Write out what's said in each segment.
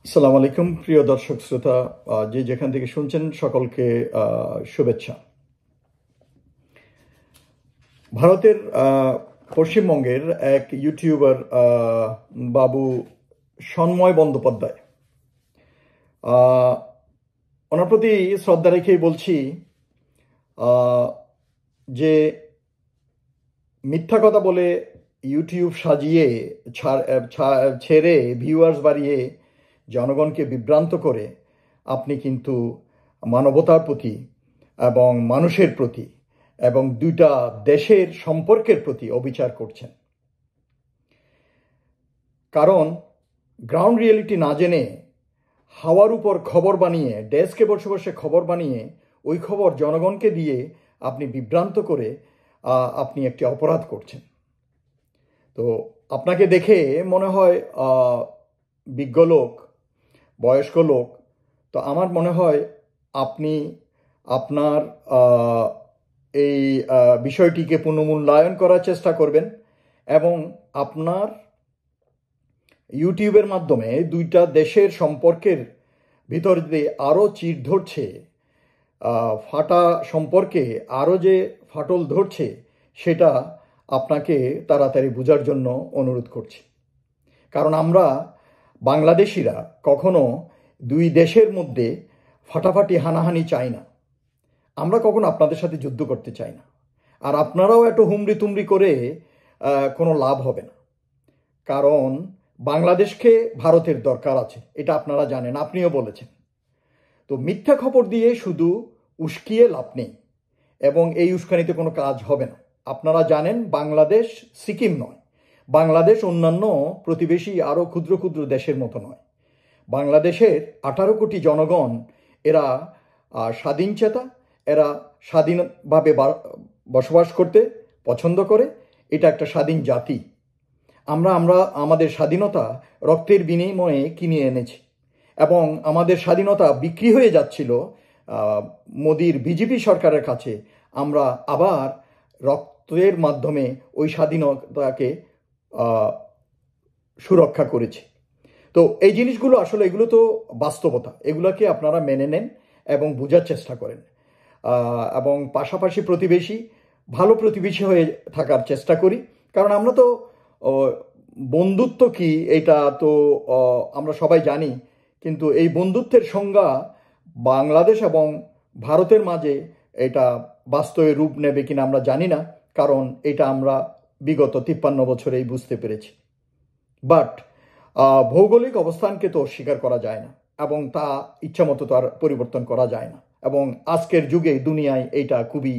আসসালামু আলাইকুম প্রিয় দর্শক শ্রোতা, যে যেখান থেকে শুনছেন সকলকে শুভেচ্ছা। ভারতের পশ্চিমবঙ্গের এক ইউটিউবার বাবু সন্ময় বন্দ্যোপাধ্যায়, ওনার প্রতি শ্রদ্ধা রেখেই বলছি যে মিথ্যা কথা বলে ইউটিউব সাজিয়ে ছেড়ে ভিউয়ার্স বাড়িয়ে জনগণকে বিভ্রান্ত করে আপনি কিন্তু মানবতার প্রতি এবং মানুষের প্রতি এবং দুইটা দেশের সম্পর্কের প্রতি অবিচার করছেন। কারণ গ্রাউন্ড রিয়েলিটি না জেনে হাওয়ার উপর খবর বানিয়ে ডেস্কে বসে বসে খবর বানিয়ে ওই খবর জনগণকে দিয়ে আপনি বিভ্রান্ত করে আপনি একটি অপরাধ করছেন। তো আপনাকে দেখে মনে হয় বিজ্ঞ লোক, বয়স্ক লোক, তো আমার মনে হয় আপনি আপনার এই বিষয়টিকে পুনর্মূল্যায়ন করার চেষ্টা করবেন এবং আপনার ইউটিউবের মাধ্যমে দুইটা দেশের সম্পর্কের ভিতর দিয়ে আরও চিড় ধরছে, ফাটা সম্পর্কে আরও যে ফাটল ধরছে, সেটা আপনাকে তাড়াতাড়ি বোঝার জন্য অনুরোধ করছি। কারণ আমরা বাংলাদেশিরা কখনো দুই দেশের মধ্যে ফাটাফাটি হানাহানি চাই না। আমরা কখনো আপনাদের সাথে যুদ্ধ করতে চাই না। আর আপনারাও এত হুমড়ি তুমড়ি করে কোনো লাভ হবে না। কারণ বাংলাদেশকে ভারতের দরকার আছে, এটা আপনারা জানেন, আপনিও বলেছেন। তো মিথ্যা খবর দিয়ে শুধু উস্কিয়ে লাভ নেই এবং এই উস্কানিতে কোনো কাজ হবে না। আপনারা জানেন বাংলাদেশ সিকিম নয়, বাংলাদেশ অন্যান্য প্রতিবেশী আরও ক্ষুদ্র ক্ষুদ্র দেশের মতো নয়। বাংলাদেশের 18 কোটি জনগণ, এরা স্বাধীনচেতা, এরা স্বাধীনভাবে বসবাস করতে পছন্দ করে। এটা একটা স্বাধীন জাতি। আমরা আমাদের স্বাধীনতা রক্তের বিনিময়ে কিনে এনেছি এবং আমাদের স্বাধীনতা বিক্রি হয়ে যাচ্ছিল মোদির বিজেপি সরকারের কাছে। আমরা আবার রক্তের মাধ্যমে ওই স্বাধীনতাকে সুরক্ষা করেছি। তো এই জিনিসগুলো আসলে এগুলো তো বাস্তবতা, এগুলোকে আপনারা মেনে নেন এবং বোঝার চেষ্টা করেন এবং পাশাপাশি প্রতিবেশী, ভালো প্রতিবেশী হয়ে থাকার চেষ্টা করি। কারণ আমরা তো বন্ধুত্ব কি এটা তো আমরা সবাই জানি, কিন্তু এই বন্ধুত্বের সংজ্ঞা বাংলাদেশ এবং ভারতের মাঝে এটা বাস্তবে রূপ নেবে কিনা আমরা জানি না, কারণ এটা আমরা বিগত 53 বছরেই বুঝতে পেরেছি। বাট ভৌগোলিক অবস্থানকে তো অস্বীকার করা যায় না এবং তা ইচ্ছামতো তো আর পরিবর্তন করা যায় না। এবং আজকের যুগে দুনিয়ায় এইটা খুবই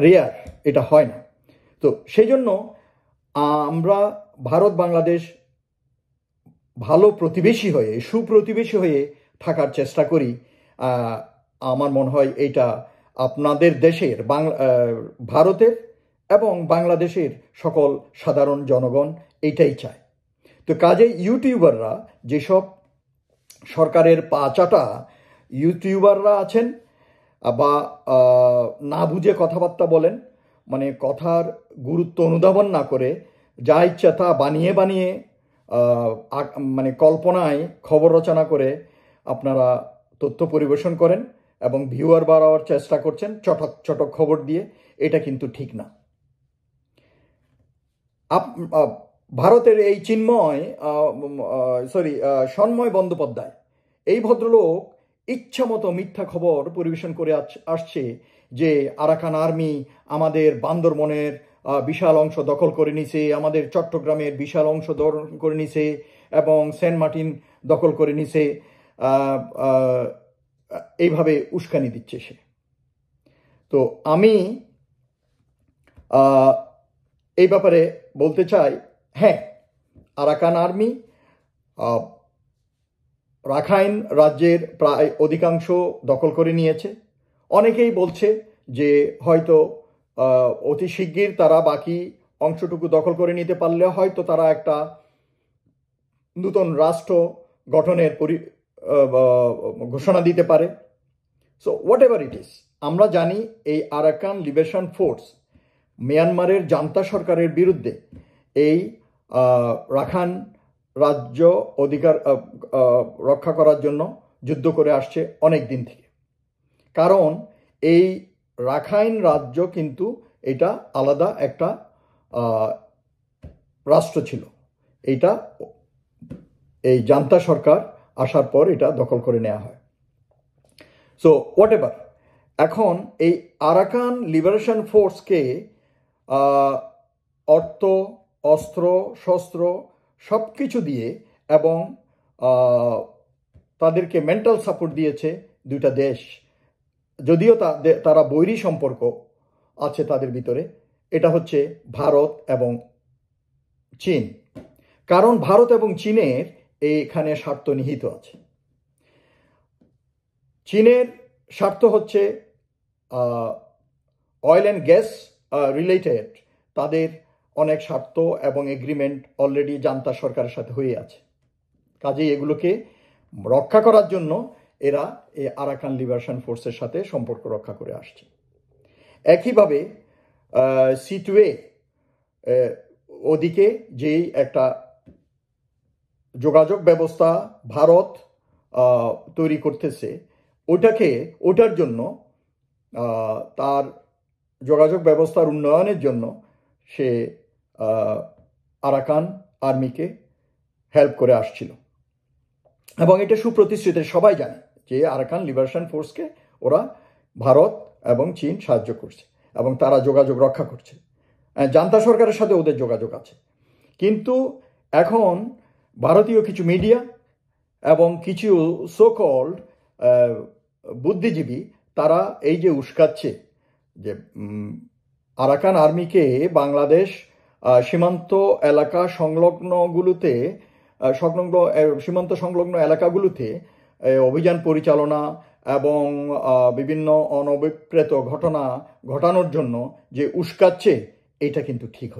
রেয়ার, এটা হয় না। তো সেই জন্য আমরা ভারত বাংলাদেশ ভালো প্রতিবেশী হয়ে, সুপ্রতিবেশী হয়ে থাকার চেষ্টা করি। আমার মনে হয় এইটা আপনাদের দেশের ভারতের এবং বাংলাদেশের সকল সাধারণ জনগণ এইটাই চায়। তো কাজে ইউটিউবাররা, যেসব সরকারের পা চাটা ইউটিউবাররা আছেন বা না বুঝে কথাবার্তা বলেন, মানে কথার গুরুত্ব অনুধাবন না করে যা ইচ্ছা তা বানিয়ে বানিয়ে মানে কল্পনায় খবর রচনা করে আপনারা তথ্য পরিবেশন করেন এবং ভিউয়ার বাড়াবার চেষ্টা করছেন চটক চটক খবর দিয়ে, এটা কিন্তু ঠিক না। ভারতের এই সন্ময় বন্দ্যোপাধ্যায়, এই ভদ্রলোক ইচ্ছামতো মিথ্যা খবর পরিবেশন করে আসছে যে আরাকান আর্মি আমাদের বান্দরবনের বিশাল অংশ দখল করে নিছে, আমাদের চট্টগ্রামের বিশাল অংশ দখল করে নিছে এবং সেন্ট মার্টিন দখল করে নিছে। এইভাবে উস্কানি দিচ্ছে সে। তো আমি এই ব্যাপারে বলতে চাই, হ্যাঁ, আরাকান আর্মি রাখাইন রাজ্যের প্রায় অধিকাংশ দখল করে নিয়েছে। অনেকেই বলছে যে হয়তো অতি শিগগির তারা বাকি অংশটুকু দখল করে নিতে পারলে হয়তো তারা একটা নতুন রাষ্ট্র গঠনের ঘোষণা দিতে পারে। So what ever it is, আমরা জানি এই আরাকান লিবারেশন ফোর্স মিয়ানমারের জান্তা সরকারের বিরুদ্ধে এই রাখাইন রাজ্য অধিকার রক্ষা করার জন্য যুদ্ধ করে আসছে অনেক দিন থেকে। কারণ এই রাখাইন রাজ্য কিন্তু এটা আলাদা একটা রাষ্ট্র ছিল। এটা এই জান্তা সরকার আসার পর এটা দখল করে নেওয়া হয়। সো হোয়াট এভার, এখন এই আরাকান লিবারেশন ফোর্সকে অর্থ, অস্ত্র শস্ত্র সব কিছু দিয়ে এবং তাদেরকে মেন্টাল সাপোর্ট দিয়েছে দুইটা দেশ, যদিও তারা বৈরী সম্পর্ক আছে তাদের ভিতরে। এটা হচ্ছে ভারত এবং চীন। কারণ ভারত এবং চীনের এখানে স্বার্থ নিহিত আছে। চীনের স্বার্থ হচ্ছে অয়েল অ্যান্ড গ্যাস রিলেটেড, তাদের অনেক স্বার্থ এবং এগ্রিমেন্ট অলরেডি জান্তা সরকারের সাথে হয়ে আছে। কাজেই এগুলোকে রক্ষা করার জন্য এরা এই আরাকান লিবারেশন ফোর্সের সাথে সম্পর্ক রক্ষা করে আসছে। একইভাবে সিটুয়ে ওদিকে যেই একটা যোগাযোগ ব্যবস্থা ভারত তৈরি করতেছে, ওটার জন্য তার যোগাযোগ ব্যবস্থার উন্নয়নের জন্য সে আরাকান আর্মিকে হেল্প করে আসছিল। এবং এটা সুপ্রতিষ্ঠিত, সবাই জানে যে আরাকান লিবারেশন ফোর্সকে ওরা ভারত এবং চীন সাহায্য করছে এবং তারা যোগাযোগ রক্ষা করছে। জান্তা সরকারের সাথে ওদের যোগাযোগ আছে। কিন্তু এখন ভারতীয় কিছু মিডিয়া এবং কিছু সো-কল্ড বুদ্ধিজীবী তারা এই যে উস্কাচ্ছে যে আরাকান আর্মিকে বাংলাদেশ সীমান্ত এলাকা সীমান্ত সংলগ্ন এলাকাগুলোতে অভিযান পরিচালনা এবং বিভিন্ন অনভিপ্রেত ঘটনা ঘটানোর জন্য যে উস্কাচ্ছে, এটা কিন্তু ঠিক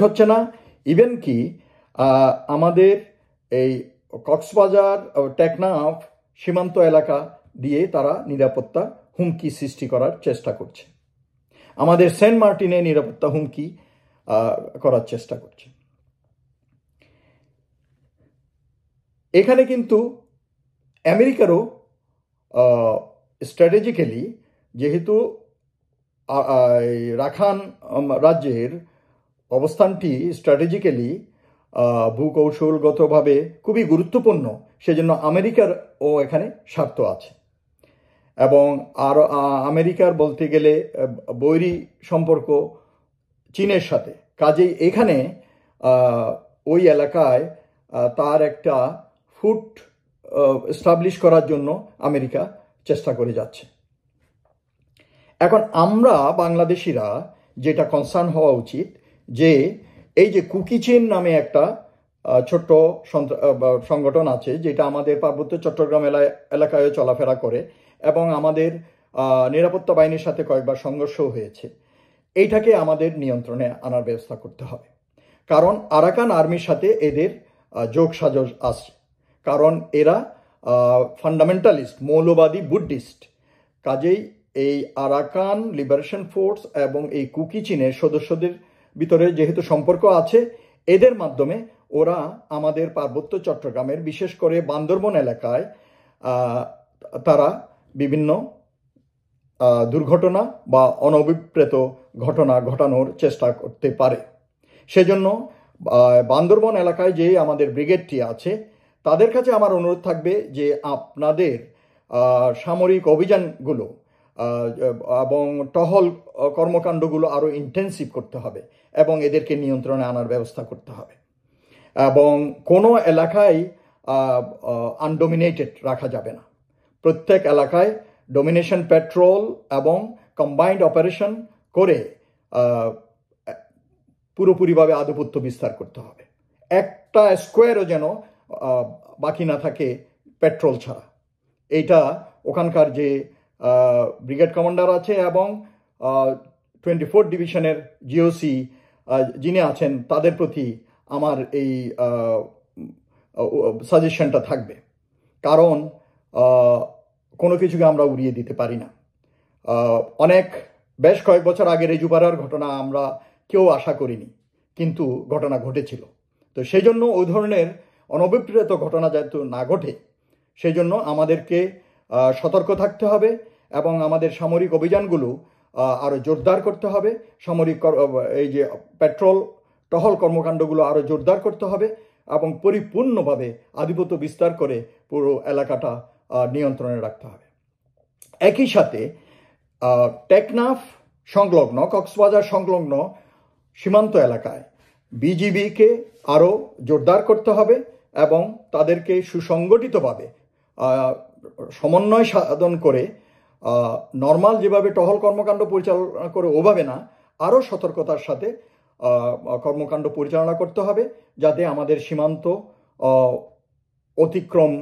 হচ্ছে না। ইভেন কি আমাদের এই কক্সবাজার টেকনাফ সীমান্ত এলাকা দিয়ে তারা নিরাপত্তা হুমকি সৃষ্টি করার চেষ্টা করছে। আমাদের সেন্ট মার্টিনে নিরাপত্তা হুমকি করার চেষ্টা করছে। এখানে কিন্তু আমেরিকারও স্ট্র্যাটেজিক্যালি, যেহেতু রাখাইন রাজ্যের অবস্থানটি স্ট্র্যাটেজিক্যালি ভূকৌশলগতভাবে খুবই গুরুত্বপূর্ণ, সেজন্য আমেরিকারও এখানে স্বার্থ আছে। এবং আর আমেরিকার বলতে গেলে বৈরী সম্পর্ক চীনের সাথে। কাজেই এখানে ওই এলাকায় তার একটা ফুট এস্টাবলিশ করার জন্য আমেরিকা চেষ্টা করে যাচ্ছে। এখন আমরা বাংলাদেশিরা যেটা কনসার্ন হওয়া উচিত, যে এই যে কুকি চীন নামে একটা ছোট্ট সংগঠন আছে, যেটা আমাদের পার্বত্য চট্টগ্রাম এলাকায় চলাফেরা করে এবং আমাদের নিরাপত্তা বাহিনীর সাথে কয়েকবার সংঘর্ষ হয়েছে, এইটাকে আমাদের নিয়ন্ত্রণে আনার ব্যবস্থা করতে হবে। কারণ আরাকান আর্মির সাথে এদের যোগসাজশ আছে, কারণ এরা ফান্ডামেন্টালিস্ট, মৌলবাদী বুদ্ধিস্ট। কাজেই এই আরাকান লিবারেশন ফোর্স এবং এই কুকি চীনের সদস্যদের ভিতরে যেহেতু সম্পর্ক আছে, এদের মাধ্যমে ওরা আমাদের পার্বত্য চট্টগ্রামের বিশেষ করে বান্দরবন এলাকায় তারা বিভিন্ন দুর্ঘটনা বা অনভিপ্রেত ঘটনা ঘটানোর চেষ্টা করতে পারে। সেজন্য বান্দরবন এলাকায় যে আমাদের ব্রিগেডটি আছে, তাদের কাছে আমার অনুরোধ থাকবে যে আপনাদের সামরিক অভিযানগুলো এবং টহল কর্মকাণ্ডগুলো আরও ইন্টেন্সিভ করতে হবে এবং এদেরকে নিয়ন্ত্রণে আনার ব্যবস্থা করতে হবে। এবং কোনো এলাকায় আনডোমিনেটেড রাখা যাবে না। প্রত্যেক এলাকায় ডোমিনেশন পেট্রোল এবং কম্বাইন্ড অপারেশন করে পুরোপুরিভাবে আধিপত্য বিস্তার করতে হবে। একটা স্কোয়ারও যেন বাকি না থাকে পেট্রোল ছাড়া। এইটা ওখানকার যে ব্রিগেড কমান্ডার আছে এবং 24 ডিভিশনের জিওসি যিনি আছেন, তাদের প্রতি আমার এই সাজেশনটা থাকবে। কারণ কোনো কিছুকে আমরা উড়িয়ে দিতে পারি না। বেশ কয়েক বছর আগের রেজুপাড়ার ঘটনা আমরা কেউ আশা করিনি, কিন্তু ঘটনা ঘটেছিল। তো সেই জন্য ওই ধরনের অনভিপ্রেত ঘটনা যাতে না ঘটে সেই জন্য আমাদেরকে সতর্ক থাকতে হবে এবং আমাদের সামরিক অভিযানগুলো আরও জোরদার করতে হবে। সামরিক এই যে পেট্রোল টহল কর্মকাণ্ডগুলো আরও জোরদার করতে হবে এবং পরিপূর্ণভাবে আধিপত্য বিস্তার করে পুরো এলাকাটা নিয়ন্ত্রণে রাখতে হবে। একই সাথে টেকনাফ সংলগ্ন, কক্সবাজার সংলগ্ন সীমান্ত এলাকায় বিজিবিকে আরও জোরদার করতে হবে এবং তাদেরকে সুসংগঠিতভাবে সমন্বয় সাধন করে নর্মাল যেভাবে টহল কর্মকাণ্ড পরিচালনা করে ওভাবে না, আরও সতর্কতার সাথে কর্মকাণ্ড পরিচালনা করতে হবে যাতে আমাদের সীমান্ত অতিক্রম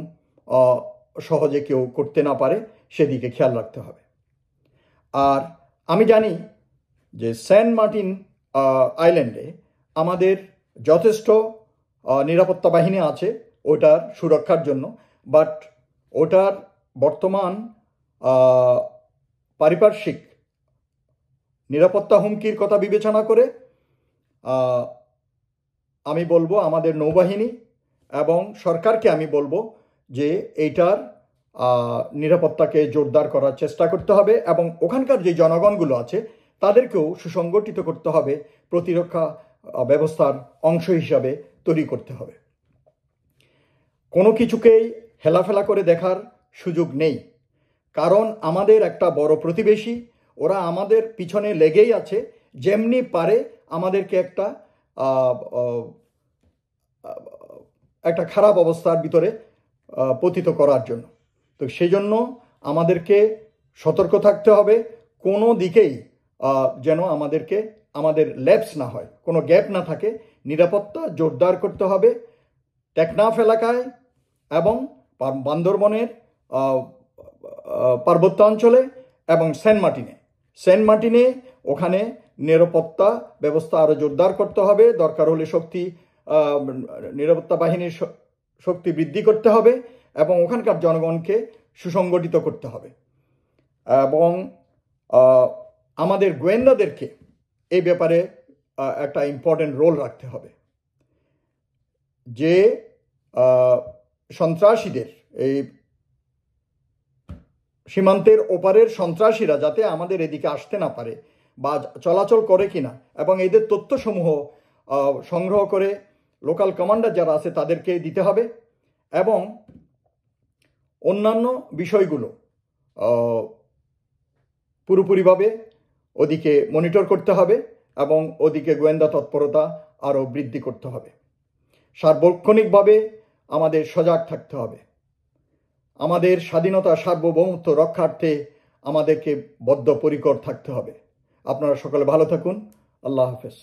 সহজে কেউ করতে না পারে, সেদিকে খেয়াল রাখতে হবে। আর আমি জানি যে সেন্ট মার্টিন আইল্যান্ডে আমাদের যথেষ্ট নিরাপত্তা বাহিনী আছে ওটার সুরক্ষার জন্য, বাট ওটার বর্তমান পারিপার্শ্বিক নিরাপত্তা হুমকির কথা বিবেচনা করে আমি বলবো আমাদের নৌবাহিনী এবং সরকারকে আমি বলবো যে এইটার নিরাপত্তাকে জোরদার করার চেষ্টা করতে হবে এবং ওখানকার যে জনগণগুলো আছে তাদেরকেও সুসংগঠিত করতে হবে, প্রতিরক্ষা ব্যবস্থার অংশ হিসাবে তৈরি করতে হবে। কোনো কিছুকেই হেলাফেলা করে দেখার সুযোগ নেই, কারণ আমাদের একটা বড় প্রতিবেশী, ওরা আমাদের পিছনে লেগেই আছে, যেমনি পারে আমাদেরকে একটা খারাপ অবস্থার ভিতরে পতিত করার জন্য। তো সেই জন্য আমাদেরকে সতর্ক থাকতে হবে, কোনো দিকেই যেন আমাদের ল্যাপস না হয়, কোনো গ্যাপ না থাকে। নিরাপত্তা জোরদার করতে হবে টেকনাফ এলাকায় এবং বান্দরবনের পার্বত্যাঞ্চলে এবং সেন্ট মার্টিনে ওখানে নিরাপত্তা ব্যবস্থা আরও জোরদার করতে হবে। দরকার হলে নিরাপত্তা বাহিনীর শক্তি বৃদ্ধি করতে হবে এবং ওখানকার জনগণকে সুসংগঠিত করতে হবে এবং আমাদের গোয়েন্দাদেরকে এই ব্যাপারে একটা ইম্পর্টেন্ট রোল রাখতে হবে। যে সন্ত্রাসীদের, এই সীমান্তের ওপারের সন্ত্রাসীরা যাতে আমাদের এদিকে আসতে না পারে বা চলাচল করে কিনা, এবং এদের তথ্যসমূহ সংগ্রহ করে লোকাল কমান্ডার যারা আছে তাদেরকে দিতে হবে এবং অন্যান্য বিষয়গুলো পুরোপুরিভাবে ওদিকে মনিটর করতে হবে এবং ওদিকে গোয়েন্দা তৎপরতা আরও বৃদ্ধি করতে হবে। সার্বক্ষণিকভাবে আমাদের সজাগ থাকতে হবে। আমাদের স্বাধীনতা সার্বভৌমত্ব রক্ষার্থে আমাদেরকে বদ্ধপরিকর থাকতে হবে। আপনারা সকলে ভালো থাকুন। আল্লাহ হাফেজ।